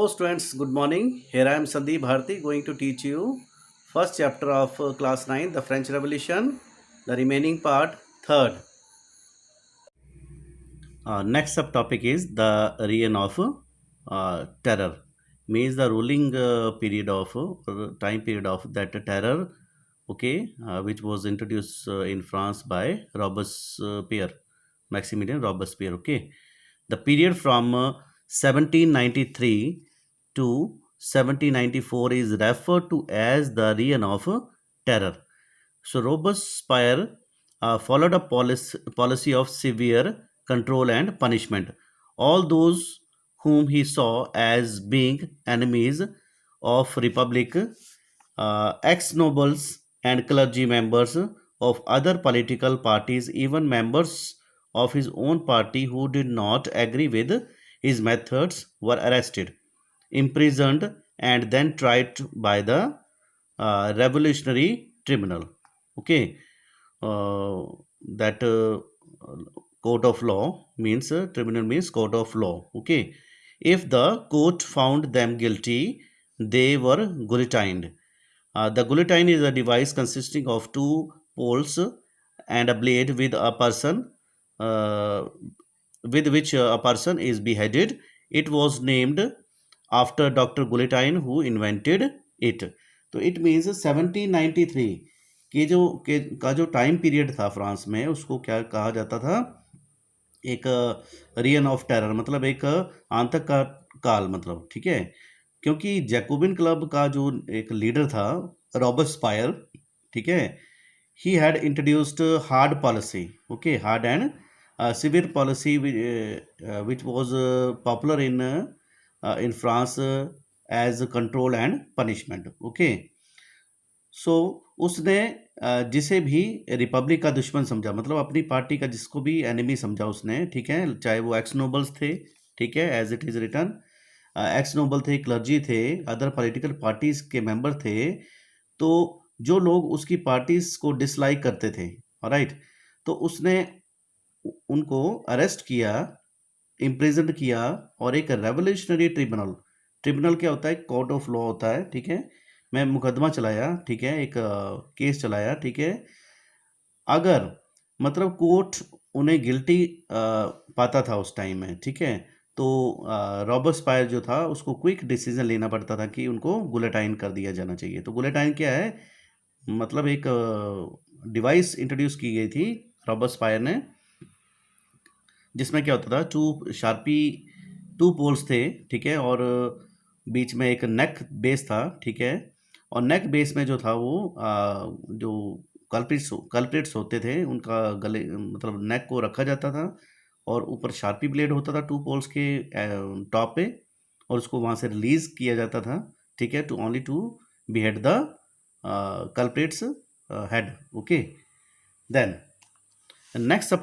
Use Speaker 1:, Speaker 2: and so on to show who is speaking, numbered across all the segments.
Speaker 1: students, good morning. Here I am Sandeep Bharti going to teach you first chapter of class 9, the French Revolution, the remaining part, third. Next subtopic is the reign of terror, means the ruling period of time period of that terror, okay, which was introduced in France by Robespierre, Maximilien Robespierre, okay. The period from 1793 to 1794 is referred to as the reign of terror. So Robespierre followed a policy of severe control and punishment. All those whom he saw as being enemies of republic, ex-nobles and clergy members of other political parties, even members of his own party who did not agree with his methods, were arrested, imprisoned, and then tried by the revolutionary tribunal. Okay, uh, that court of law means tribunal means court of law. Okay, if the court found them guilty, they were guillotined. The guillotine is a device consisting of two poles and a blade uh, with which a person is beheaded. It was named after Dr. Guillotine who invented it. तो it means 1793 का जो time period था France में, उसको क्या कहा जाता था? एक रियन ऑफ टेरर, मतलब एक आंतक का काल, मतलब ठीक है। क्योंकि जैकोबिन क्लब का जो एक लीडर था रॉबस्पायर, ठीक है, he had introduced hard policy, okay, hard and severe policy, which was popular in France as control and punishment, okay. सो उसने जिसे भी रिपब्लिक का दुश्मन समझा, मतलब अपनी पार्टी का जिसको भी एनिमी समझा उसने, ठीक है, चाहे वो एक्स नोबल्स थे, ठीक है, as it is written, ex noble थे, क्लर्जी थे, अदर पॉलिटिकल पार्टीज के मेंबर थे, तो जो लोग उसकी पार्टीज को डिसलाइक करते थे, राइट, तो उसने उनको अरेस्ट किया, इम्प्रिजन किया, और एक रेवोल्यूशनरी ट्रिब्यूनल, ट्रिब्यूनल क्या होता है? कोर्ट ऑफ लॉ होता है, ठीक है, मैं मुकदमा चलाया, ठीक है, एक केस चलाया, ठीक है, अगर मतलब कोर्ट उन्हें गिल्टी पाता था उस टाइम में, ठीक है, तो रॉबस्पायर जो था उसको क्विक डिसीजन लेना पड़ता था कि उनको गुलेटाइन कर दिया जाना चाहिए। तो गुलेटाइन क्या है? मतलब एक डिवाइस इंट्रोड्यूस की गई थी रॉबस्पायर ने, जिसमें क्या होता था, टू पोल्स थे, ठीक है, और बीच में एक नेक बेस था, ठीक है, और नेक बेस में जो था वो जो कल्प्रिट्स होते थे उनका गले, मतलब नेक को रखा जाता था, और ऊपर शार्पी ब्लेड होता था टू पोल्स के टॉप पे, और उसको वहाँ से रिलीज किया जाता था, ठीक है, to behead the culprit's head, okay. Then the next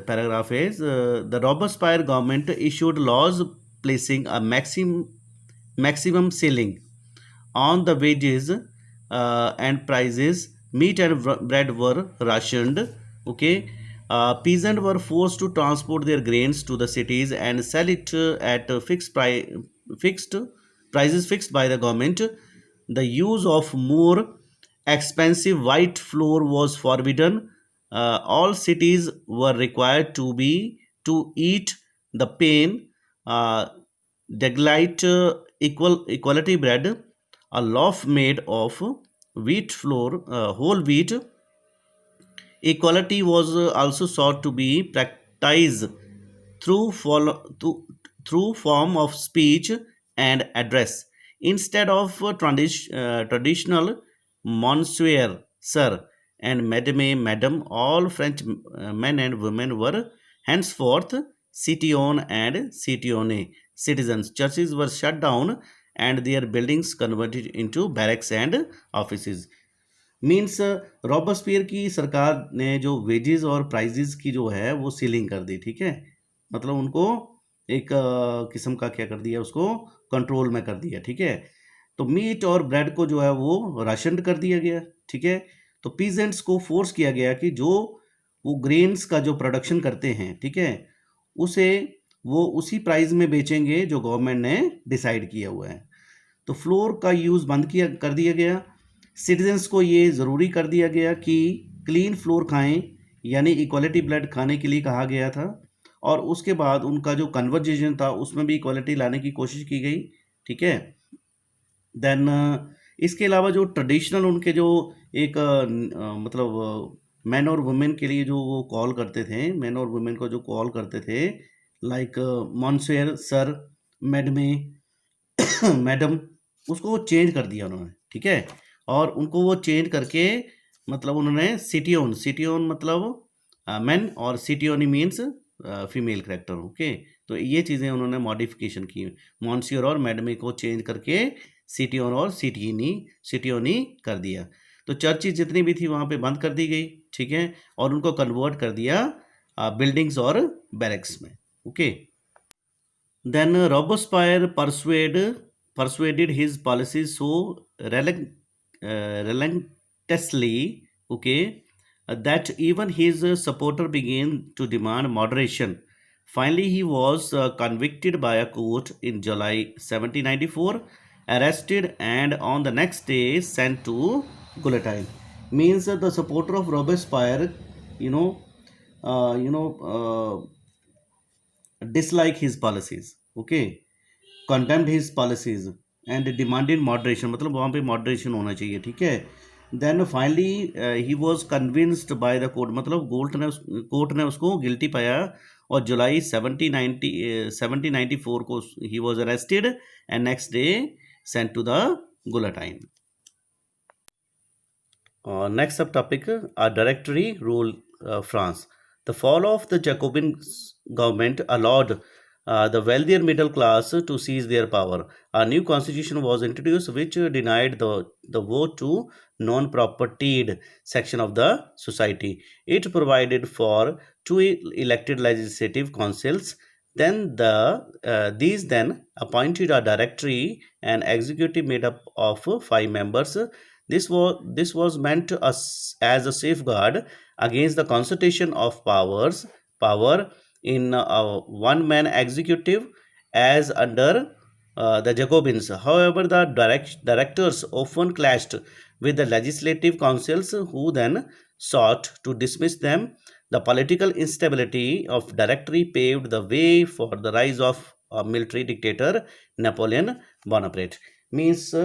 Speaker 1: paragraph is the Robespierre government issued laws placing a maximum ceiling on the wages and prices. Meat and bread were rationed, okay. Peasants were forced to transport their grains to the cities and sell it at fixed prices fixed by the government. The use of more expensive white flour was forbidden. All cities were required to eat the pain deglite equality bread, a loaf made of wheat flour, whole wheat. Equality was also sought to be practiced through, through form of speech and address. Instead of traditional monsieur, sir, and madame, all French men and women were henceforth citoyen and citoyenne citizens. Churches were shut down and their buildings converted into barracks and offices. Means Robespierre की सरकार ने जो wages और prices की जो है वो ceiling कर दी, ठीक है, मतलब उनको एक किस्म का क्या कर दिया, उसको कंट्रोल में कर दिया, ठीक है। तो मीट और ब्रेड को जो है वो राशन कर दिया गया, ठीक है। तो पीजेंट्स को फोर्स किया गया कि जो वो ग्रेन्स का जो प्रोडक्शन करते हैं, ठीक है, उसे वो उसी प्राइस में बेचेंगे जो गवर्नमेंट ने डिसाइड किया हुआ है। तो फ्लोर का यूज़ बंद किया कर दिया गया। सिटीजन्स को ये ज़रूरी कर दिया गया कि क्लीन फ्लोर खाएं, यानी इक्वालिटी ब्लड खाने के लिए कहा गया था। और उसके बाद उनका जो कन्वर्जेशन था उसमें भी इक्वालिटी लाने की कोशिश की गई, ठीक है। देन इसके अलावा जो ट्रेडिशनल उनके जो एक मतलब मैन और वुमेन के लिए जो वो कॉल करते थे, मैन और वुमेन को जो कॉल करते थे, लाइक मॉन्सेर, सर, मैडमे, मैडम, उसको वो चेंज कर दिया उन्होंने, ठीक है। और उनको वो चेंज करके मतलब उन्होंने सिटियोन, सिटियोन मतलब मैन, और सिटियोनी मीन्स फीमेल करेक्टर, ओके। तो ये चीज़ें उन्होंने मॉडिफिकेशन की, मॉन्सियर और मैडमे को चेंज करके सिटियोन और सिटियनी, सिटियोनी कर दिया। तो चर्चिज जितनी भी थी वहाँ पे बंद कर दी गई, ठीक है, और उनको कन्वर्ट कर दिया बिल्डिंग्स और बैरक्स में, okay. Then Robespierre persuaded his policies so relentlessly, okay, that even his supporter began to demand moderation. Finally, he was convicted by a court in July 1794, arrested, and on the next day sent to guillotine. Means the supporter of Robespierre, you know, uh, you know, dislike his policies, okay, condemned his policies and demanded moderation, मतलब वहाँ पे moderation होना चाहिए, ठीक है। then finally he was convinced by the court, मतलब court ने उसको गिल्टी पाया, और जुलाई 1794 को he was arrested and next day sent to the guillotine. Next sub topic, a directory rule, France. The fall of the Jacobin government allowed the wealthier middle class to seize their power. A new constitution was introduced which denied the vote to non-propertied section of the society. It provided for two elected legislative councils. Then these then appointed a directory and executive made up of 5 members. This was meant as a safeguard against the concentration of power in a one-man executive as under the Jacobins. However, the directors often clashed with the legislative councils, who then sought to dismiss them. The political instability of directory paved the way for the rise of a military dictator, Napoleon Bonaparte. Means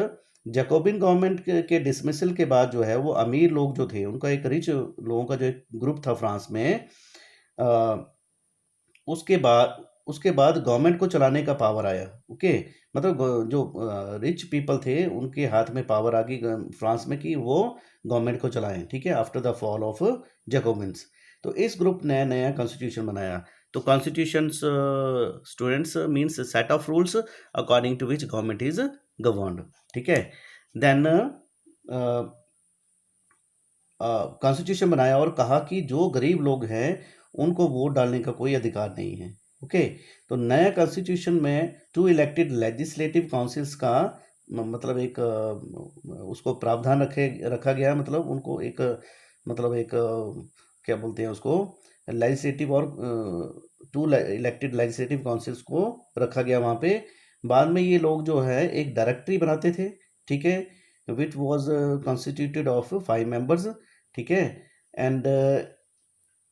Speaker 1: Jacobian government के dismissal के बाद जो है वो अमीर लोग जो थे, उनका एक रिच लोगों का जो एक ग्रुप था फ्रांस में, उसके बाद गवर्नमेंट को चलाने का पावर आया, ओके। मतलब जो रिच पीपल थे उनके हाथ में पावर आ गई फ्रांस में कि वो गवर्नमेंट को चलाएं, ठीक है, after the fall of Jacobins. तो इस ग्रुप ने नया कॉन्स्टिट्यूशन बनाया। तो constitution students means set of rules according to which government is governed, ठीक है। देन कॉन्स्टिट्यूशन बनाया और कहा कि जो गरीब लोग हैं उनको वोट डालने का कोई अधिकार नहीं है, ओके। तो नया कॉन्स्टिट्यूशन में 2 इलेक्टेड लेजिस्लेटिव काउंसिल्स का मतलब एक उसको प्रावधान रखा गया, मतलब उनको एक मतलब एक क्या बोलते हैं उसको, लेजिस्लेटिव और 2 इलेक्टेड लेजिस्लेटिव काउंसिल्स को रखा गया वहाँ पे। बाद में ये लोग जो है एक डायरेक्टरी बनाते थे, ठीक है, which was constituted of 5 members, ठीक है। एंड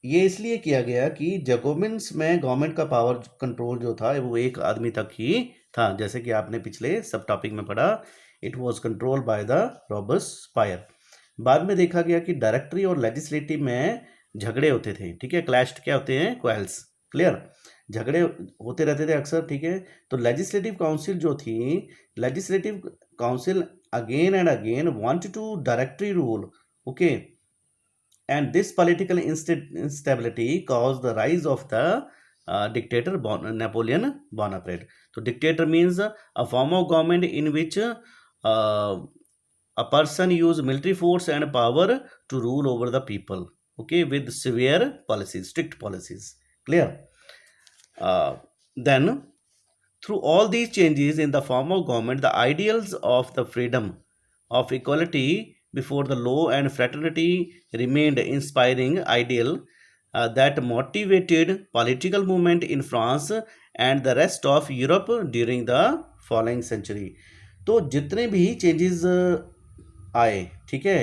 Speaker 1: ये इसलिए किया गया कि जैकोबिन्स में गवर्नमेंट का पावर कंट्रोल जो था वो एक आदमी तक ही था, जैसे कि आपने पिछले सब टॉपिक में पढ़ा, it was control by the रॉबespierre। बाद में देखा गया कि डायरेक्टरी और लेजिस्लेटिव में झगड़े होते थे, ठीक है, क्लैश क्या होते हैं, क्वेल्स, क्लियर, झगड़े होते रहते थे अक्सर, ठीक है। तो लेजिस्लेटिव काउंसिल जो थी, legislative council again and again wanted to directory rule, okay, and this political instability caused the rise of the dictator Napoleon Bonaparte. So dictator means a form of government in which a person use military force and power to rule over the people, okay, with severe policies, strict policies, clear. Then through all these changes in the form of government, the ideals of the freedom, of equality before the law and fraternity remained inspiring ideal that motivated political movement in France and the rest of Europe during the following century. तो जितने भी changes आए, ठीक है,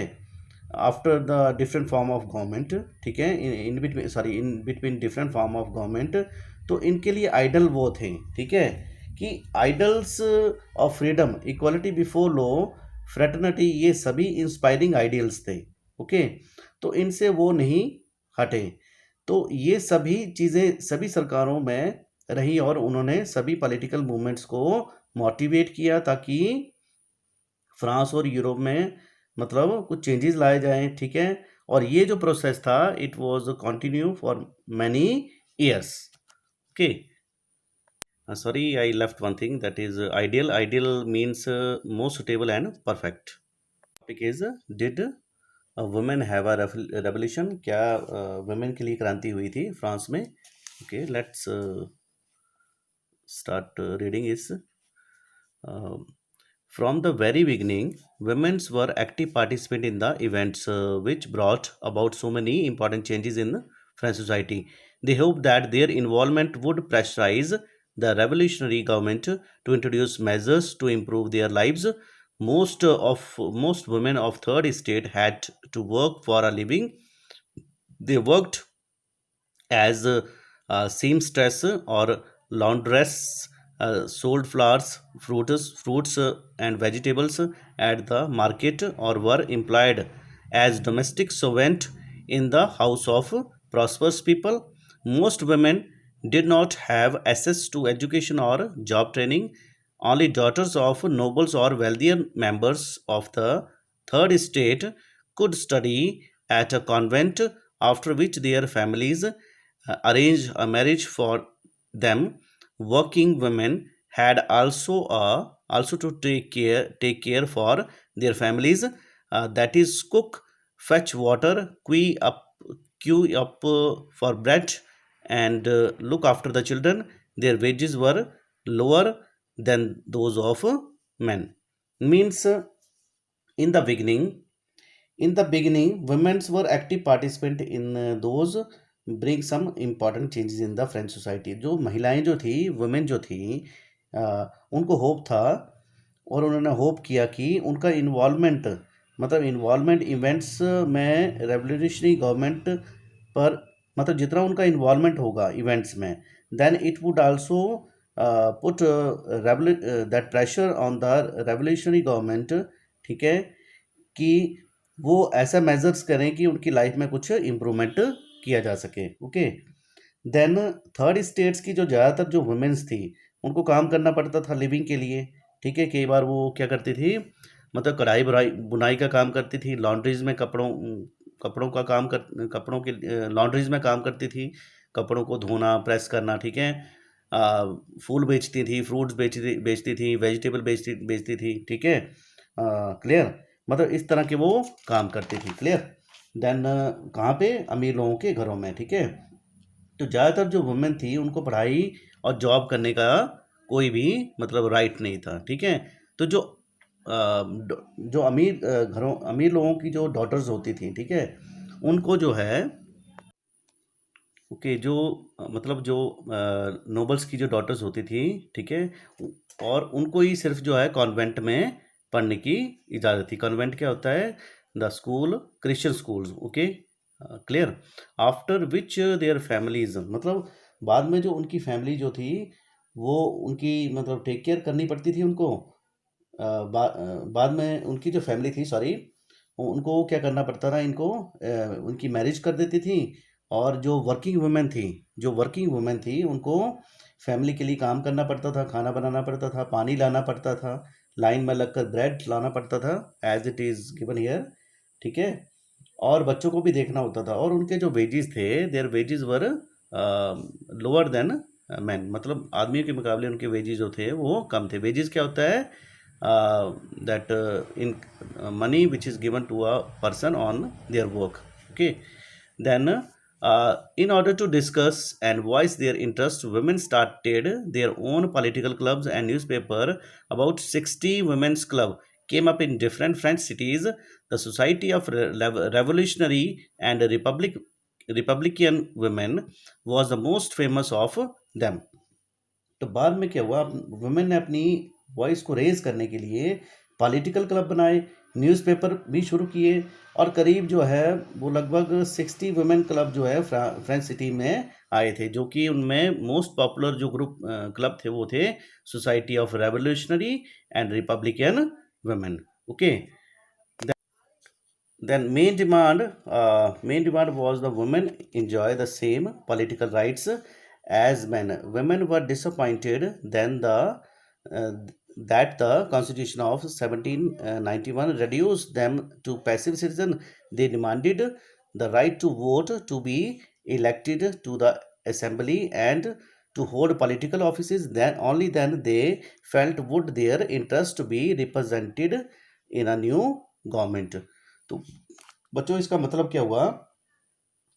Speaker 1: after the different form of government, ठीक है, in between, sorry, in between different form of government, तो इनके लिए आइडल वो थे, ठीक है, कि idols of freedom, equality before law, fraternity, ये सभी इंस्पायरिंग आइडियल्स थे। ओके, तो इनसे वो नहीं हटे। तो ये सभी चीज़ें सभी सरकारों में रही और उन्होंने सभी पॉलिटिकल मूवमेंट्स को मोटिवेट किया ताकि फ्रांस और यूरोप में मतलब कुछ चेंजेस लाए जाएं, ठीक है। और ये जो प्रोसेस था, it was continue for many years. Okay, sorry, I left one thing, that is ideal. Ideal means most suitable and perfect. Topic is did women have a revolution? क्या women के लिए क्रांति हुई थी फ्रांस में? Okay, let's start reading is uh, from the very beginning, women were active participants in the events which brought about so many important changes in French society. They hoped that their involvement would pressurize the revolutionary government to introduce measures to improve their lives. Most women of third estate had to work for a living. They worked as seamstress or laundress, sold flowers, fruits and vegetables at the market, or were employed as domestic servant in the house of prosperous people. Most women did not have access to education or job training. Only daughters of nobles or wealthier members of the third estate could study at a convent, after which their families arrange a marriage for them. Working women had also to take care for their families, that is cook, fetch water, queue up for bread, and look after the children. Their wages were lower than those of men. Means in the beginning, women were active participant in those bring some important changes in the French society. जो महिलाएं जो थी, women जो थी, उनको hope था और उन्होंने होप किया कि उनका इन्वॉल्वमेंट, मतलब इन्वॉल्वमेंट इवेंट्स में रेवोल्यूशनरी गवर्नमेंट पर, मतलब जितना उनका इन्वॉल्वमेंट होगा इवेंट्स में, then it would also put that pressure on the revolutionary government, ठीक है, कि वो ऐसा मेजर्स करें कि उनकी लाइफ में कुछ इम्प्रूवमेंट किया जा सके। ओके, देन थर्ड स्टेट्स की जो ज़्यादातर जो वुमेन्स थी, उनको काम करना पड़ता था लिविंग के लिए, ठीक है। कई बार वो क्या करती थी, मतलब कढ़ाई बुनाई बुनाई का काम करती थी, लॉन्ड्रीज में कपड़ों का काम कर कपड़ों के लॉन्ड्रीज में काम करती थी, कपड़ों को धोना, प्रेस करना, ठीक है। फूल बेचती थी, फ्रूट्स बेचती थी, वेजिटेबल बेचती थी, ठीक है। क्लियर, मतलब इस तरह के वो काम करती थी। क्लियर, देन कहाँ पे, अमीर लोगों के घरों में, ठीक है। तो ज़्यादातर जो वुमेन थी, उनको पढ़ाई और जॉब करने का कोई भी मतलब राइट नहीं था, ठीक है। तो जो अमीर लोगों की जो डॉटर्स होती थी, ठीक है, उनको जो है, ओके, जो मतलब जो नोबल्स की जो डॉटर्स होती थी, ठीक है, और उनको ही सिर्फ जो है कॉन्वेंट में पढ़ने की इजाज़त थी। कॉन्वेंट क्या होता है, the school, Christian schools. Okay, clear, after which their families, मतलब बाद में जो उनकी फैमिली जो थी, वो उनकी मतलब टेक केयर करनी पड़ती थी उनको। बाद में उनकी जो फैमिली थी, सॉरी, उनको क्या करना पड़ता था, इनको उनकी मैरिज कर देती थी। और जो वर्किंग वुमेन थी, उनको फैमिली के लिए काम करना पड़ता था, खाना बनाना पड़ता था, पानी लाना पड़ता था, लाइन में लगकर ब्रेड लाना पड़ता था, as it is given here, ठीक है। और बच्चों को भी देखना होता था, और उनके जो वेजेस थे, their wages were lower than man, मतलब आदमियों के मुकाबले उनके वेजेस जो थे वो कम थे। वेजेस क्या होता है, that in money which is given to a person on their work. Okay, then in order to discuss and voice their interests, women started their own political clubs and newspaper. About 60 women's club came up in different French cities. The Society of Revolutionary and Republican Women was the most famous of them. तो बाद में क्या हुआ, women ने अपनी voice को raise करने के लिए पॉलिटिकल क्लब बनाए, न्यूज़पेपर भी शुरू किए, और करीब जो है वो लगभग 60 वुमेन क्लब जो है फ्रेंच सिटी में आए थे, जो कि उनमें मोस्ट पॉपुलर जो ग्रुप क्लब थे वो थे society of revolutionary and Republican women. Okay, then main demand was the women enjoy the same political rights as men. Women were disappointed then uh, that the Constitution of 1791 reduced them to passive citizen. They demanded the right to vote, to be elected to the assembly, and to hold political offices. Then only then they felt would their interest be represented in a new government. तो बच्चों इसका मतलब क्या हुआ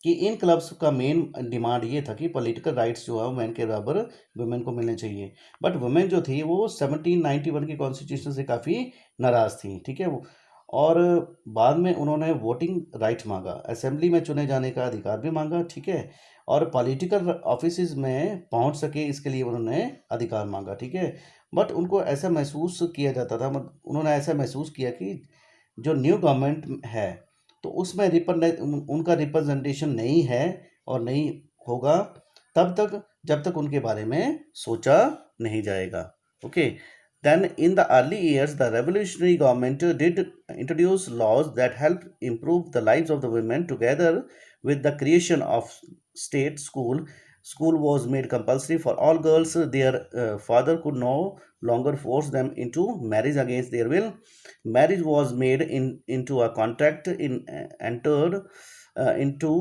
Speaker 1: कि इन clubs का main demand ये था कि पॉलिटिकल राइट्स जो है वुमेन के बराबर वुमेन को मिलने चाहिए। बट वुमेन जो थी वो 1791 की कॉन्स्टिट्यूशन से काफ़ी नाराज़ थी, ठीक है वो। और बाद में उन्होंने वोटिंग राइट मांगा, असेंबली में चुने जाने का अधिकार भी मांगा, ठीक है, और पॉलिटिकल ऑफिस में पहुंच सके इसके लिए उन्होंने अधिकार मांगा, ठीक है। बट उनको ऐसा महसूस किया जाता था, उन्होंने ऐसा महसूस किया कि जो न्यू गवर्नमेंट है तो उसमें उनका रिप्रेजेंटेशन नहीं है और नहीं होगा तब तक जब तक उनके बारे में सोचा नहीं जाएगा। Okay, then in the early years the revolutionary government did introduce laws that helped improve the lives of the women. Together with the creation of state school was made compulsory for all girls. Their father could no longer force them into marriage against their will. Marriage was made into a contract entered into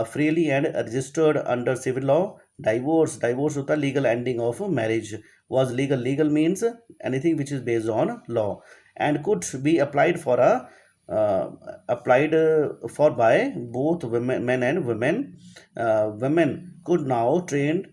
Speaker 1: freely and registered under civil law. Divorce होता है legal ending of marriage, was legal. Legal means anything which is based on law and could be applied for by both men and women. Women could now train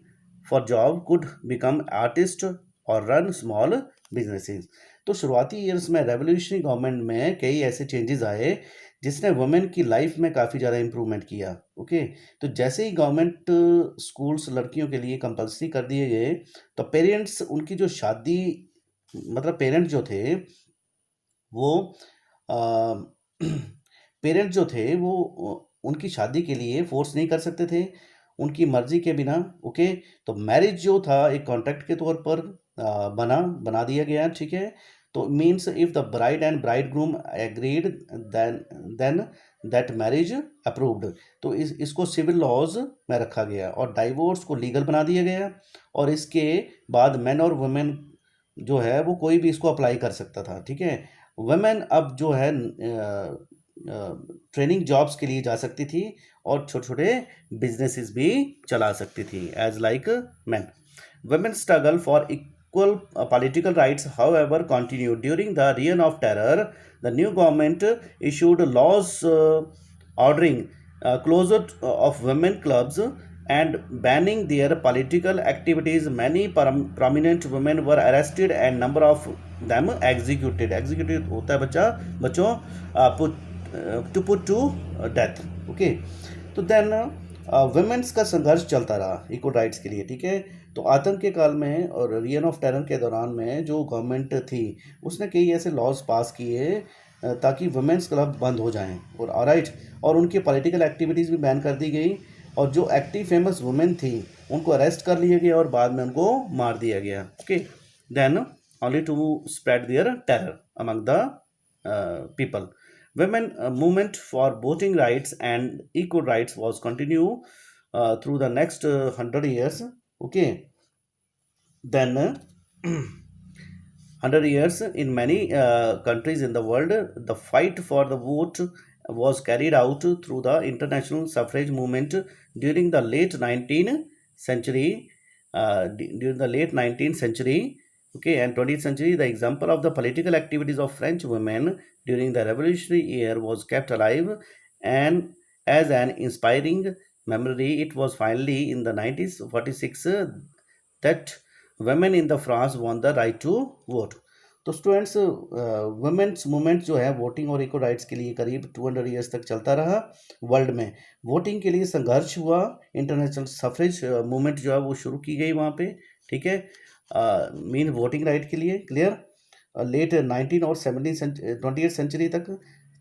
Speaker 1: for job, could become artist or run small businesses. तो शुरुआती years में revolutionary government में कई ऐसे changes आए जिसने women की life में काफ़ी ज़्यादा इम्प्रूवमेंट किया। ओके, तो जैसे ही गवर्नमेंट स्कूल्स लड़कियों के लिए कंपलसरी कर दिए गए तो पेरेंट्स उनकी जो शादी, मतलब पेरेंट्स जो थे वो पेरेंट्स जो थे वो उनकी शादी के लिए फोर्स नहीं कर सकते थे उनकी मर्जी के बिना। ओके, तो मैरिज जो था एक कॉन्ट्रैक्ट के तौर पर बना दिया गया, ठीक है। तो means if the bride and bride groom agreed then that marriage approved. तो इसको सिविल लॉज में रखा गया और डाइवोर्स को लीगल बना दिया गया। और इसके बाद मेन और वुमेन जो है वो कोई भी इसको अप्लाई कर सकता था, ठीक है। वुमेन अब जो है ट्रेनिंग जॉब्स के लिए जा सकती थी और छोटे छोटे बिजनेसेस भी चला सकती थी as like man. Women struggle for equal political rights, however, continued. During the Reign of Terror, the new government issued laws ordering closure of women clubs and banning their political activities. Many prominent women were arrested and number of them executed. Executed होता है बच्चों put to death. Okay, तो then women's का संघर्ष चलता रहा equal rights के लिए, ठीक है। तो आतंक के काल में और रियन ऑफ टेरर के दौरान में जो गवर्नमेंट थी उसने कई ऐसे लॉज पास किए ताकि वुमेन्स क्लब बंद हो जाएं और ऑलराइट, और उनकी पॉलिटिकल एक्टिविटीज़ भी बैन कर दी गई और जो एक्टिव फेमस वुमेन थी उनको अरेस्ट कर लिया गया और बाद में उनको मार दिया गया। Okay, then only to spread their terror among the people. Women movement for voting rights and equal rights was continue through the next 100 years. Okay, then 100 years in many countries in the world, the fight for the vote was carried out through the international suffrage movement during the late 19th century. During the late 19th century, okay, and 20th century, the example of the political activities of French women during the revolutionary year was kept alive and as an inspiring memory. It was finally in the 1946 that women in the France won the right to vote. तो students women's movement जो है voting और equal rights के लिए करीब 200 years तक चलता रहा। वर्ल्ड में वोटिंग के लिए संघर्ष हुआ, इंटरनेशनल सफरेज मूवमेंट जो है वो शुरू की गई वहाँ पे, ठीक है, मीन वोटिंग राइट के लिए, क्लियर। लेट 19 और 20th सेंचुरी तक।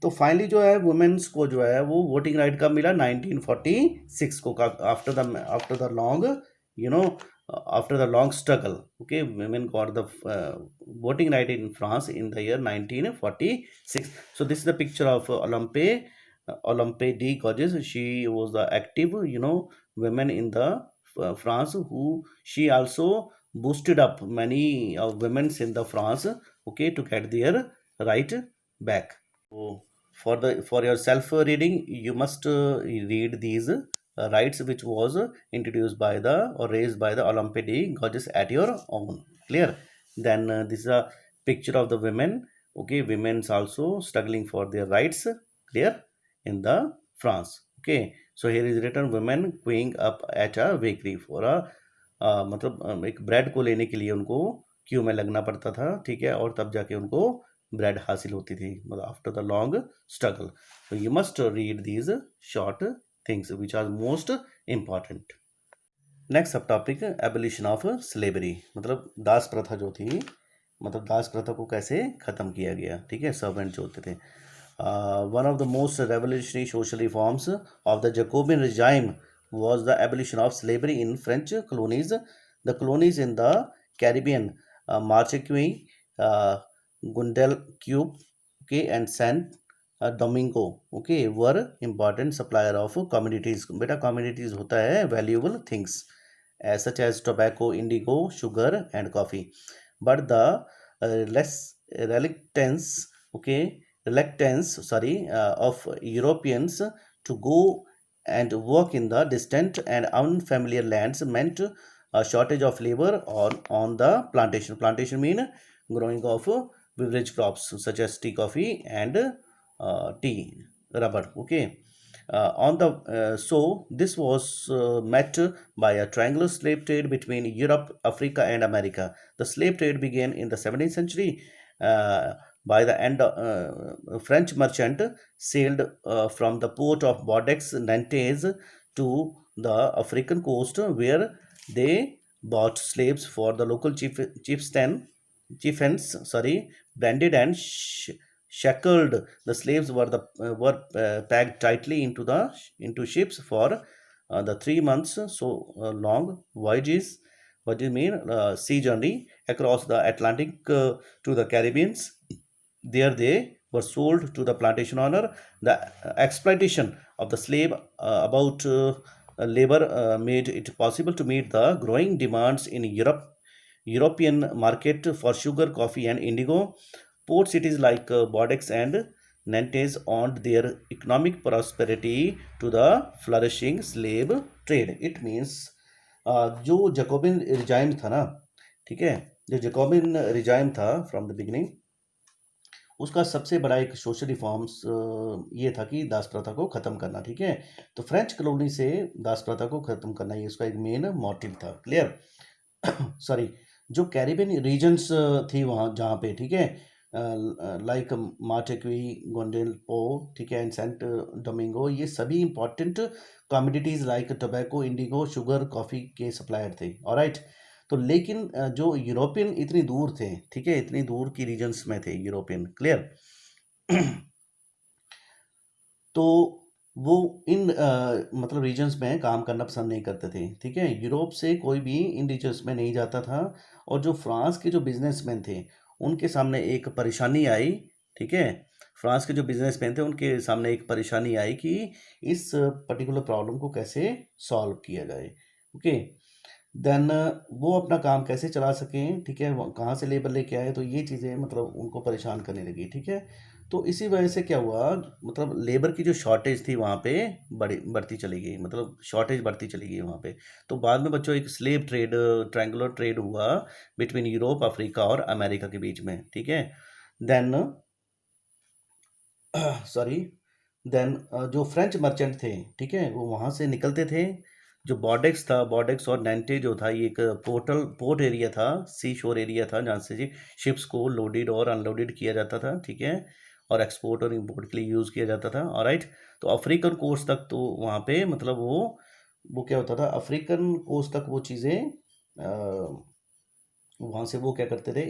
Speaker 1: तो फाइनली जो है वुमेन्स को जो है वो वोटिंग राइट कब मिला, 1946 को, after the long, you know after the long struggle, okay, women got the voting right in France in the year 1946. So this is the picture of Olympe de Gouges. She was the active, women in the France, who she also boosted up many women in the France, okay, to get their right back. So for your self reading, you must read these rights which was introduced by the or raised by the Olympic Gorgeous at your own. Clear? Then this is a picture of the women. Okay, women's also struggling for their rights. Clear? In the France. Okay. So here is written women queuing up at a bakery for a मतलब एक bread को लेने के लिए उनको Q में लगना पड़ता था, ठीक है, और तब जाके उनको ब्रेड हासिल होती थी, मतलब after the long struggle. so you must read these short things which are most important. Next सब टॉपिक एबोलिशन ऑफ स्लेवरी, मतलब दास प्रथा जो थी, मतलब दास प्रथा को कैसे ख़त्म किया गया, ठीक है, सर्वेंट जो होते थे। One of the most revolutionary social reforms of the Jacobian regime was the abolition of slavery in French colonies. The colonies in the Caribbean, Martinique, Guadeloupe, okay, and Saint Domingo, okay, were important supplier of commodities. बेटा commodities होता है valuable things, such as tobacco, indigo, sugar, and coffee. But the less reluctance, okay, sorry, of Europeans to go and work in the distant and unfamiliar lands meant a shortage of labor on the plantation. Plantation mean growing of beverage crops such as tea, coffee, and tea, rubber. Okay. So this was met by a triangular slave trade between Europe, Africa, and America. The slave trade began in the 17th century. By the end, French merchant sailed from the port of Bordeaux, Nantes, to the African coast, where they bought slaves for the local chieftains, sorry, branded and shackled. The slaves were packed tightly into ships for the 3 months long voyages. What do you mean? Sea journey across the Atlantic to the Caribbean. There they were sold to the plantation owner. The exploitation of the slave about labor made it possible to meet the growing demands in European market for sugar, coffee, and indigo. Port cities like Bordeaux and Nantes owed their economic prosperity to the flourishing slave trade. It means जो जकोबिन regime था ना, ठीक है, जो जकोबिन regime था from the beginning, उसका सबसे बड़ा एक सोशल रिफॉर्म्स ये था कि दास प्रथा को ख़त्म करना, ठीक है। तो फ्रेंच कॉलोनी से दास प्रथा को ख़त्म करना ये उसका एक मेन मोटिव था, क्लियर। सॉरी, जो कैरिबियन रीजन्स थी वहाँ जहाँ पे, ठीक है, लाइक मार्टिक्वी, गोंडेलपो, ठीक है, एंड सेंट डोमिंगो, ये सभी important communities like tobacco, Indigo, sugar, coffee के सप्लायर थे, ऑलराइट। तो लेकिन जो यूरोपियन इतनी दूर थे, ठीक है, इतनी दूर की रीजन्स में थे यूरोपियन, क्लियर। तो वो इन मतलब रीजन्स में काम करना पसंद नहीं करते थे, ठीक है। यूरोप से कोई भी इन रीजन्स में नहीं जाता था। और जो फ्रांस के जो बिजनेसमैन थे उनके सामने एक परेशानी आई, ठीक है। फ्रांस के जो बिजनेसमैन थे उनके सामने एक परेशानी आई कि इस पर्टिकुलर प्रॉब्लम को कैसे सॉल्व किया जाए, ओके। देन वो अपना काम कैसे चला सकें, ठीक है, कहाँ से लेबर लेके आए, तो ये चीज़ें मतलब उनको परेशान करने लगी, ठीक है। तो इसी वजह से क्या हुआ, मतलब लेबर की जो शॉर्टेज थी वहाँ पे बढ़ती चली गई, मतलब शॉर्टेज बढ़ती चली गई वहाँ पे। तो बाद में बच्चों एक स्लेव ट्रेड, ट्रायंगुलर ट्रेड हुआ बिटवीन यूरोप, अफ्रीका और अमेरिका के बीच में, ठीक है। देन सॉरी, देन जो फ्रेंच मर्चेंट थे, ठीक है, वो वहाँ से निकलते थे। जो बॉर्डेक्स था, बॉर्डेक्स और नेंटे जो था, ये एक पोर्ट एरिया था, सी शोर एरिया था, जहाँ से जी शिप्स को लोडेड और अनलोडेड किया जाता था, ठीक है, और एक्सपोर्ट और इंपोर्ट के लिए यूज़ किया जाता था, ऑलराइट। तो अफ्रीकन कोस्ट तक तो वहाँ पे मतलब वो क्या होता था, अफ्रीकन कोस्ट तक वो चीज़ें वहाँ से वो क्या करते थे,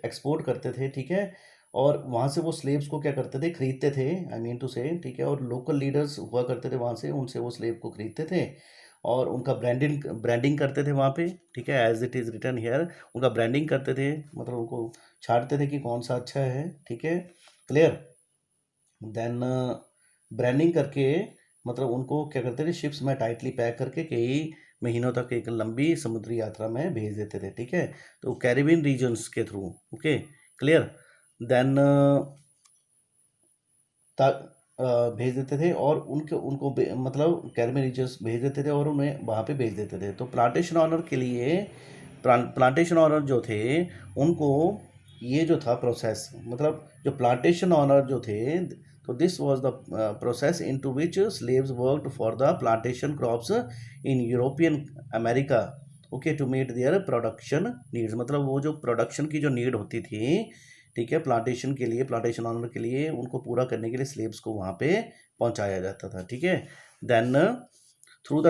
Speaker 1: एक्सपोर्ट करते थे, ठीक है, और वहाँ से वो स्लेव्स को क्या करते थे, खरीदते थे, आई मीन टू से, ठीक है, और लोकल लीडर्स हुआ करते थे वहाँ से, उनसे वो स्लेव को खरीदते थे और उनका ब्रांडिंग ब्रांडिंग करते थे वहाँ पे, ठीक है, as it is written here, उनका ब्रांडिंग करते थे, मतलब उनको छांटते थे कि कौन सा अच्छा है, ठीक है, क्लियर। देन ब्रांडिंग करके मतलब उनको क्या करते थे, शिप्स में टाइटली पैक करके कई महीनों तक एक लंबी समुद्री यात्रा में भेज देते थे, ठीक है, तो कैरिबियन रीजन्स के थ्रू, ओके, क्लियर। देन भेज देते थे और उनके उनको मतलब कैरिबियन रीजन्स भेज देते थे और उन्हें वहाँ पे भेज देते थे। तो प्लांटेशन ऑनर के लिए प्लांटेशन ऑनर जो थे उनको ये जो था प्रोसेस, मतलब जो प्लांटेशन ऑनर जो थे, तो this was the process into which slaves worked for the plantation crops in European America, okay, to meet their production needs, मतलब वो जो प्रोडक्शन की जो नीड होती थी, ठीक है, प्लांटेशन के लिए, प्लांटेशन ऑनर के लिए, उनको पूरा करने के लिए स्लेव्स को वहाँ पे पहुँचाया जाता था, ठीक है। देन थ्रू द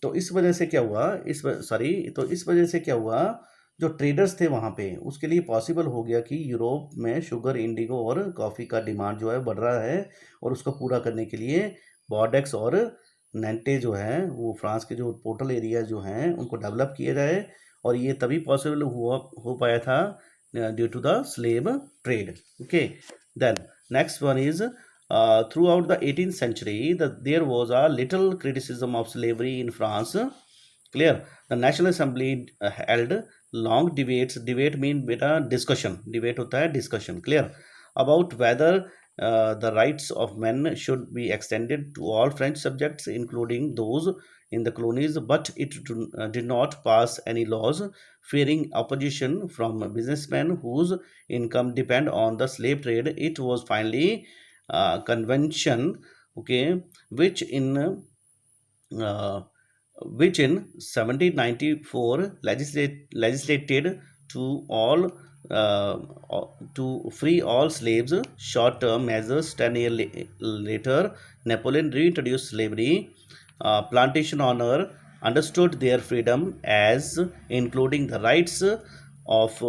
Speaker 1: तो इस वजह से क्या हुआ, तो इस वजह से क्या हुआ, जो ट्रेडर्स थे वहाँ पे उसके लिए पॉसिबल हो गया कि यूरोप में शुगर, इंडिगो और कॉफ़ी का डिमांड जो है बढ़ रहा है और उसको पूरा करने के लिए बॉर्डेक्स और नेंटे जो है वो फ्रांस के जो पोर्टल एरिया जो हैं उनको डेवलप किया जाए, और ये तभी पॉसिबल हुआ हो पाया था due to the slave trade, okay. Then next one is throughout the 18th century, there was a little criticism of slavery in France. Clear. The National Assembly held long debates. Debate mean beta discussion. Debate hota hai discussion. Clear. About whether the rights of men should be extended to all French subjects, including those in the colonies, but it did not pass any laws, fearing opposition from businessmen whose income depend on the slave trade. It was finally convention, okay, which in uh, which in 1794 legislated to all to free all slaves. Short-term measures. 10 years later, Napoleon reintroduced slavery. Plantation owner understood their freedom as including the rights of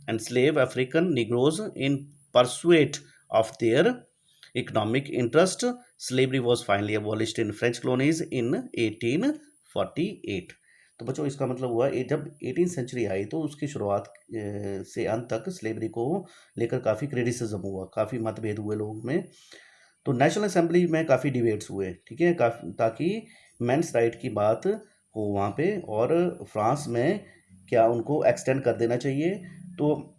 Speaker 1: enslaved African Negroes in pursuit of their economic interest. Slavery was finally abolished in French colonies in 1848. तो बच्चों इसका मतलब हुआ जब 18 century आई तो उसकी शुरुआत से अंत तक स्लेवरी को लेकर काफ़ी क्रिटिसिज्म हुआ, काफ़ी मतभेद हुए लोगों में। तो नेशनल असेंबली में काफ़ी डिबेट्स हुए, ठीक है, ताकि मेंस राइट की बात हो वहाँ पे, और फ्रांस में क्या उनको एक्सटेंड कर देना चाहिए। तो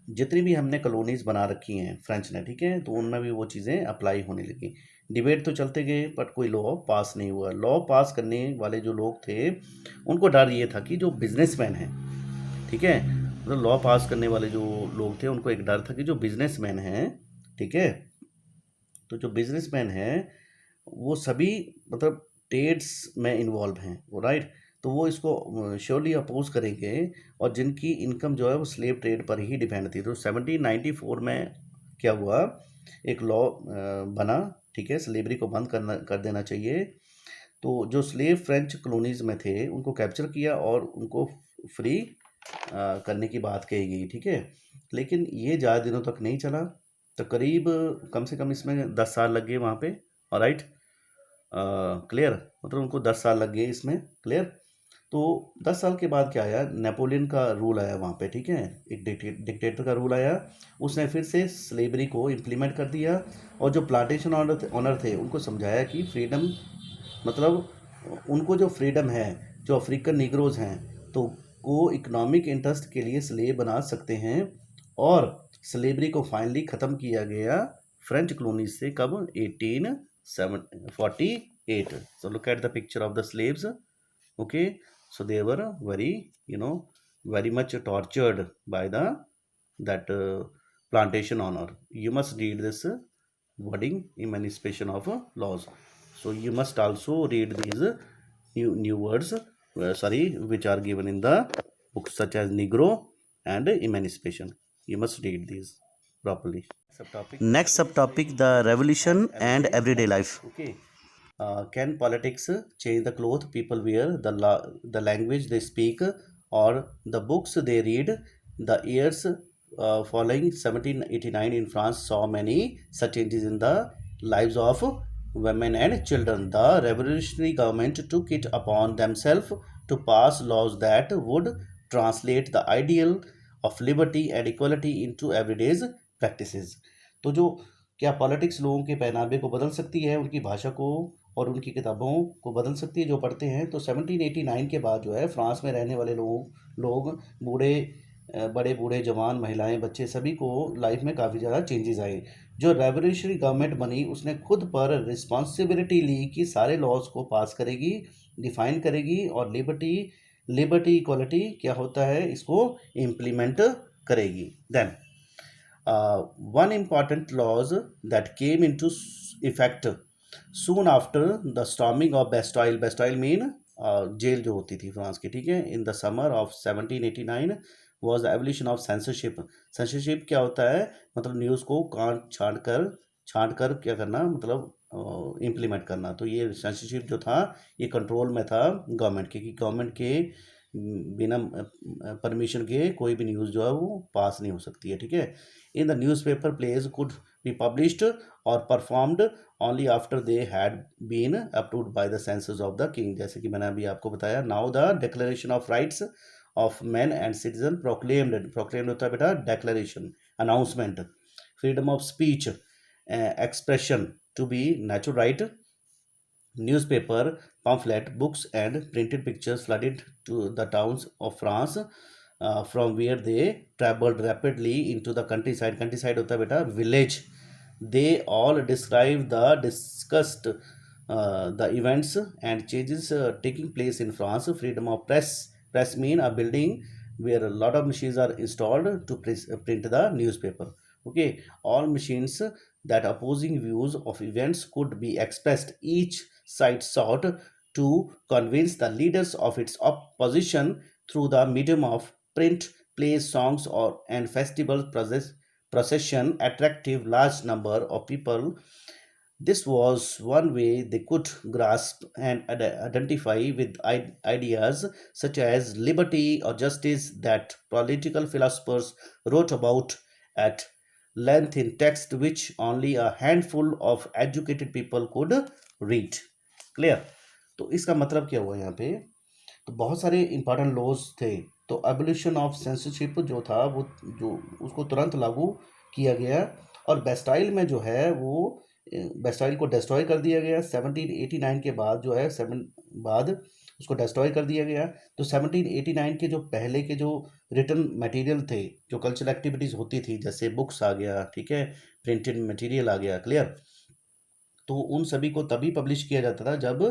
Speaker 1: जितनी भी हमने कॉलोनीज़ बना रखी हैं फ्रेंच ने, ठीक है, तो उनमें भी वो चीज़ें अप्लाई होने लगी। डिबेट तो चलते गए बट कोई लॉ पास नहीं हुआ। लॉ पास करने वाले जो लोग थे उनको डर ये था कि जो बिजनेसमैन हैं, ठीक है, मतलब लॉ पास करने वाले जो लोग थे उनको एक डर था कि जो बिजनेसमैन हैं, ठीक है, तो जो बिजनेसमैन हैं वो सभी मतलब ट्रेड्स में इन्वॉल्व हैं, वो राइट, तो वो इसको श्योरली अपोज करेंगे, और जिनकी इनकम जो है वो स्लेव ट्रेड पर ही डिपेंड थी। तो 1794 में क्या हुआ, एक लॉ बना, ठीक है, स्लेवरी को बंद कर देना चाहिए। तो जो स्लेव फ्रेंच कॉलोनीज़ में थे उनको कैप्चर किया और उनको फ्री करने की बात कही गई, ठीक है, लेकिन ये ज़्यादा दिनों तक नहीं चला। तो करीब कम से कम इसमें 10 साल लग गए वहाँ पे, राइट, क्लियर, मतलब उनको 10 साल लग गए इसमें, क्लियर। तो 10 साल के बाद क्या आया, नेपोलियन का रूल आया वहाँ पे, ठीक है, एक डिक्टेटर का रूल आया, उसने फिर से स्लेवरी को इम्प्लीमेंट कर दिया, और जो प्लांटेशन ऑनर थे उनको समझाया कि फ्रीडम मतलब उनको जो फ्रीडम है, जो अफ्रीकन निग्रोज हैं तो वो इकोनॉमिक इंटरेस्ट के लिए स्लेव बना सकते हैं, और स्लेवरी को फाइनली ख़त्म किया गया फ्रेंच कॉलोनी से कब, 1848। So look at the picture of the slaves, okay, so they were very, very much tortured by that plantation owner. You must read this wording emancipation of laws. So you must also read these new words, which are given in the books such as Negro and emancipation. You must read these properly. Next subtopic, the revolution and everyday life. Okay. Can politics change the clothes people wear, the language they speak, or the books they read. The years following 1789 in France saw many such changes in the lives of women and children. The revolutionary government took it upon themselves to pass laws that would translate the ideal of liberty and equality into everyday's practices. तो जो क्या politics लोगों के पहनावे को बदल सकती है, उनकी भाषा को और उनकी किताबों को बदल सकती है जो पढ़ते हैं? तो 1789 के बाद जो है फ्रांस में रहने वाले लोग बूढ़े बड़े बूढ़े जवान महिलाएं बच्चे सभी को लाइफ में काफ़ी ज़्यादा चेंजेस आए। जो रेवोल्यूशनरी गवर्नमेंट बनी उसने खुद पर रिस्पॉन्सिबिलिटी ली कि सारे लॉज को पास करेगी, डिफाइन करेगी और लिबर्टी लिबर्टी इक्वालिटी क्या होता है इसको इम्प्लीमेंट करेगी। Then one important laws that came into effect soon after the storming of Bastille. Bastille mean जेल जो होती थी फ्रांस की, ठीक है, in the summer of 1789 was the evolution of censorship. Censorship क्या होता है? मतलब न्यूज़ को काट छांट कर क्या करना, मतलब इम्प्लीमेंट करना। तो ये सेंसरशिप जो था ये कंट्रोल में था गवर्नमेंट के, कि गवर्नमेंट के बिना परमिशन के कोई भी न्यूज़ जो है वो पास नहीं हो सकती है, ठीक है। In the news paper plays could be published और performed only after they had been approved by the censors of the king. जैसे कि मैंने अभी आपको बताया, now the declaration of rights of man and citizen proclaimed होता है बेटा declaration, announcement, freedom of speech, expression to be natural right. Newspaper, pamphlet, books, and printed pictures flooded to the towns of France, from where they traveled rapidly into the countryside. Countryside होता है बेटा village. They all describe discussed the events and changes taking place in France. Freedom of press. Press mean a building where a lot of machines are installed to print the newspaper. Okay, all machines that opposing views of events could be expressed. Each side sought to convince the leaders of its opposition through the medium of print, plays, songs, or and festival procession, attractive large number of people. This was one way they could grasp and identify with ideas such as liberty or justice that political philosophers wrote about at length in text which only a handful of educated people could read. Clear? तो इसका मतलब क्या हुआ यहाँ पे? तो बहुत सारे इंपॉर्टेंट लॉज थे। तो एबोलिशन ऑफ सेंसरशिप जो था वो जो उसको तुरंत लागू किया गया और बेस्टाइल में जो है वो बेस्टाइल को डिस्ट्रॉय कर दिया गया 1789 के बाद, जो है बाद उसको डिस्ट्रॉय कर दिया गया। तो 1789 के जो पहले के जो रिटन मटेरियल थे, जो कल्चरल एक्टिविटीज़ होती थी, जैसे बुक्स आ गया, ठीक है, प्रिंटेड मटेरियल आ गया, क्लियर। तो उन सभी को तभी पब्लिश किया जाता था जब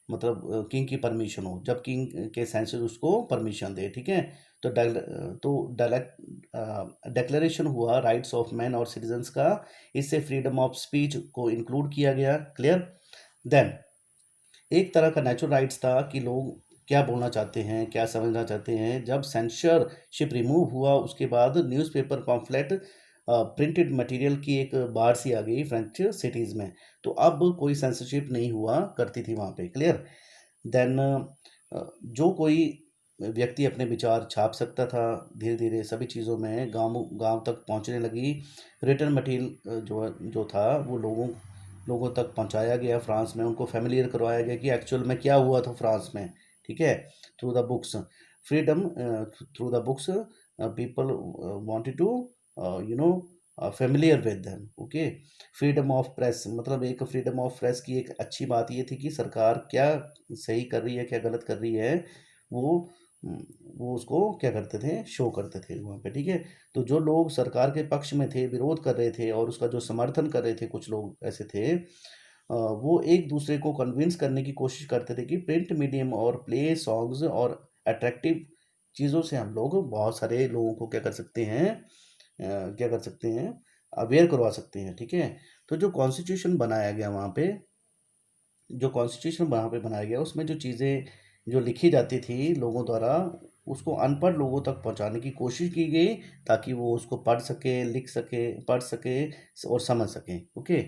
Speaker 1: मतलब किंग की परमिशन हो, जब किंग के सेंसस उसको परमिशन दे, ठीक है। तो डिक्लेरेशन हुआ राइट्स ऑफ मैन और सिटीजन्स का, इससे फ्रीडम ऑफ स्पीच को इंक्लूड किया गया, क्लियर। देन एक तरह का नेचुरल राइट्स था कि लोग क्या बोलना चाहते हैं, क्या समझना चाहते हैं। जब सेंसरशिप रिमूव हुआ उसके बाद न्यूज़पेपर पॉम्फलेट प्रिंटेड मटेरियल की एक बाढ़ सी आ गई फ्रेंच सिटीज़ में। तो अब कोई सेंसरशिप नहीं हुआ करती थी वहाँ पे, क्लियर। देन जो कोई व्यक्ति अपने विचार छाप सकता था, धीरे धीरे सभी चीज़ों में गांव गांव तक पहुंचने लगी। रिटर्न मटेरियल जो था वो लोगों तक पहुंचाया गया फ्रांस में, उनको फेमिलियर करवाया गया कि एक्चुअल में क्या हुआ था फ्रांस में, ठीक है, through the books. Freedom through the books people wanted to familiar with them, okay. Freedom of press, मतलब एक फ्रीडम ऑफ प्रेस की एक अच्छी बात ये थी कि सरकार क्या सही कर रही है क्या गलत कर रही है वो वो उसको क्या करते थे, शो करते थे वहाँ पे, ठीक है। तो जो लोग सरकार के पक्ष में थे, विरोध कर रहे थे और उसका जो समर्थन कर रहे थे, कुछ लोग ऐसे थे, वो एक दूसरे को कन्विंस करने की कोशिश करते थे कि प्रिंट मीडियम और प्ले सॉन्ग्स और अट्रैक्टिव चीज़ों से हम लोग बहुत सारे लोगों को क्या कर सकते हैं, क्या कर सकते हैं, अवेयर करवा सकते हैं, ठीक है। तो जो कॉन्स्टिट्यूशन बनाया गया वहाँ पे, जो कॉन्स्टिट्यूशन वहाँ पे बनाया गया उसमें जो चीज़ें जो लिखी जाती थी लोगों द्वारा, उसको अनपढ़ लोगों तक पहुँचाने की कोशिश की गई ताकि वो उसको पढ़ सके, लिख सके, पढ़ सके और समझ सकें, okay.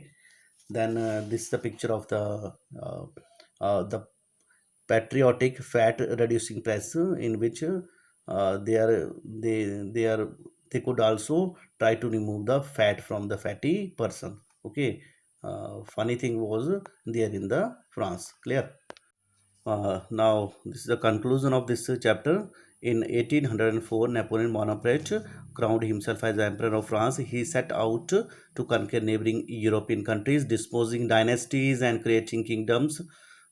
Speaker 1: Then this the picture of the patriotic fat reducing press in which they could also try to remove the fat from the fatty person. Okay, funny thing was there in the France. Clear? Now, this is the conclusion of this chapter. In 1804, Napoleon Bonaparte crowned himself as Emperor of France. He set out to conquer neighboring European countries, disposing dynasties and creating kingdoms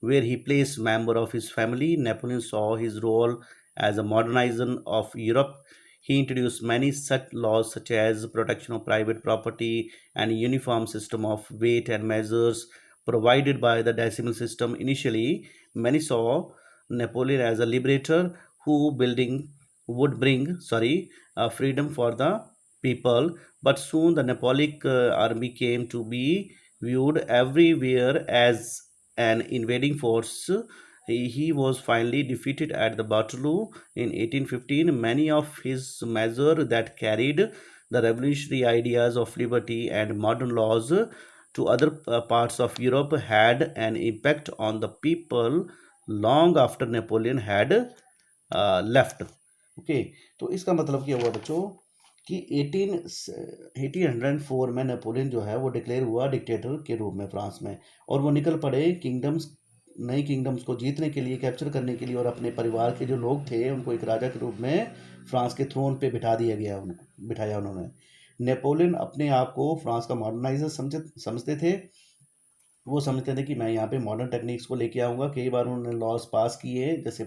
Speaker 1: where he placed members of his family. Napoleon saw his role as a modernizer of Europe. He introduced many such laws such as protection of private property and uniform system of weight and measures provided by the decimal system. Initially, many saw Napoleon as a liberator who building would bring freedom for the people, but soon the Napoleonic army came to be viewed everywhere as an invading force. He was finally defeated at the Waterloo in 1815. Many of his measures that carried the revolutionary ideas of liberty and modern laws to other parts of Europe had an impact on the people long after Napoleon had left. Okay, तो इसका मतलब क्या हुआ बच्चों कि 1804 में Napoleon जो है वो डिक्लेयर हुआ डिक्टेटर के रूप में फ्रांस में, और वो निकल पड़े किंगडम्स, नई किंगडम्स को जीतने के लिए, कैप्चर करने के लिए, और अपने परिवार के जो लोग थे उनको एक राजा के रूप में फ्रांस के थ्रोन पे बिठा दिया गया, उनको बिठाया उन्होंने. नेपोलियन अपने आप को फ्रांस का मॉडर्नाइजर समझते थे. वो समझते थे कि मैं यहाँ पे मॉडर्न टेक्निक्स को लेके आऊँगा. कई बार उन्होंने लॉज पास किए, जैसे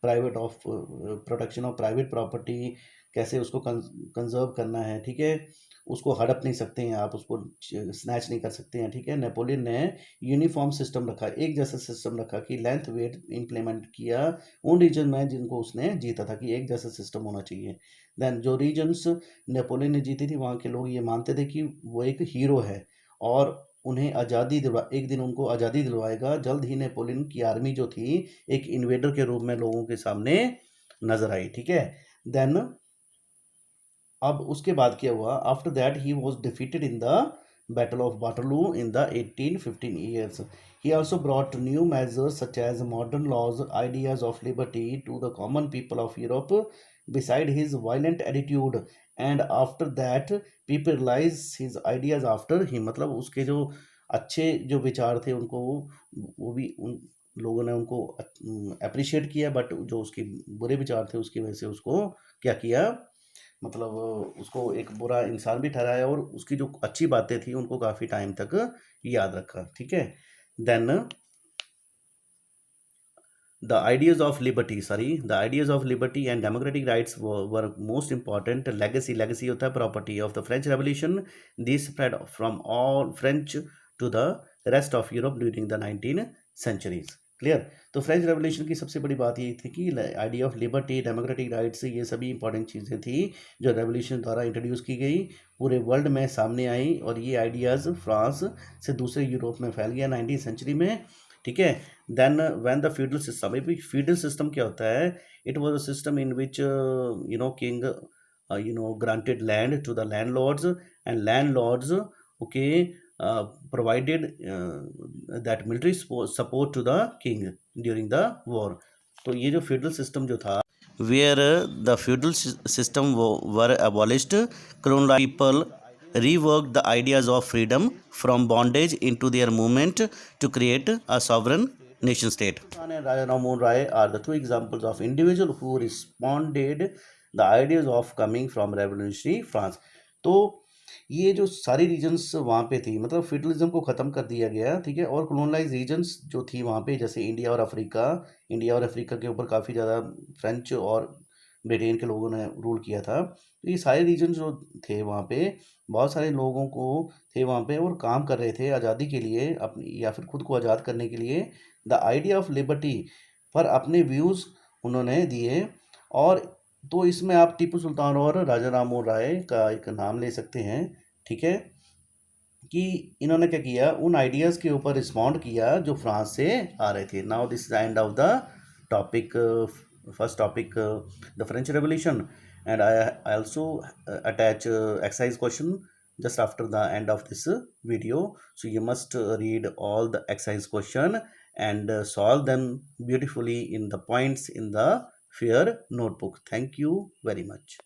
Speaker 1: private of protection of private property, कैसे उसको कंजर्व करना है, ठीक है, उसको हड़प नहीं सकते हैं आप, उसको स्नैच नहीं कर सकते हैं, ठीक है. नेपोलियन ने यूनिफॉर्म सिस्टम रखा, एक जैसा सिस्टम रखा कि लेंथ वेट इम्प्लीमेंट किया उन रीजन में जिनको उसने जीता था, कि एक जैसा सिस्टम होना चाहिए. देन जो रीजन्स नेपोलियन ने जीती थी वहाँ के लोग ये मानते थे कि वो एक हीरो है और उन्हें आज़ादी दिलवा, एक दिन उनको आज़ादी दिलवाएगा. जल्द ही नेपोलियन की आर्मी जो थी एक इन्वेडर के रूप में लोगों के सामने नजर आई, ठीक है. देन अब उसके बाद क्या हुआ, after that he was defeated in the battle of Waterloo in the 1815 years. He also brought new measures such as modern laws, ideas of liberty to the common people of Europe. Beside his violent attitude, and after that people realize his ideas after him. मतलब उसके जो अच्छे जो विचार थे उनको वो भी उन लोगों ने उनको अप्रिशिएट किया, बट जो उसके बुरे विचार थे उसकी वजह से उसको क्या किया, मतलब उसको एक बुरा इंसान भी ठहराया, और उसकी जो अच्छी बातें थी उनको काफ़ी टाइम तक याद रखा, ठीक है. Then the ideas of liberty and democratic rights were most important. Legacy होता है property of the French Revolution. This spread from all French to the rest of Europe during the 19th centuries. Clear. तो French revolution की सबसे बड़ी बात ये थी कि idea of liberty, democratic rights, ये सभी इंपॉर्टेंट चीज़ें थी जो रेवोल्यूशन द्वारा इंट्रोड्यूस की गई, पूरे वर्ल्ड में सामने आई, और ये आइडियाज़ फ्रांस से दूसरे यूरोप में फैल गया 19th सेंचुरी में, ठीक है. Then when the feudal system, feudal system क्या होता है, it was a system in which king granted land to the landlords, and landlords okay provided that military support to the king during the war. तो ये जो feudal system जो था, where the feudal system were abolished, colonial people reworked the ideas of freedom from bondage into their movement to create a sovereign nation state. And Raja Ramoon Rai are the two examples of individual who responded the ideas of coming from revolutionary France. तो ये जो सारी regions वहाँ पे थी, मतलब federalism को ख़त्म कर दिया गया, ठीक है, और कॉलोनाइज रीजन्स जो थी वहाँ पे, जैसे इंडिया और अफ्रीका के ऊपर काफ़ी ज़्यादा फ्रेंच और ब्रिटेन के लोगों ने रूल किया था. तो ये सारे रीजन जो थे वहाँ पे, बहुत सारे लोगों को थे वहाँ पे और काम कर रहे थे आज़ादी के लिए, अपनी या फिर खुद को आज़ाद करने के लिए. द आइडिया ऑफ लिबर्टी पर अपने व्यूज़ उन्होंने दिए. और तो इसमें आप टीपू सुल्तान और राजा राममोहन राय का एक नाम ले सकते हैं, ठीक है, कि इन्होंने क्या किया, उन आइडियाज़ के ऊपर रिस्पॉन्ड किया जो फ्रांस से आ रहे थे. Now this is end of the topic, first topic, the French revolution, and I also attach exercise question just after the end of this video. So you must read all the exercise question and solve them beautifully in the points in the fair notebook. Thank you very much.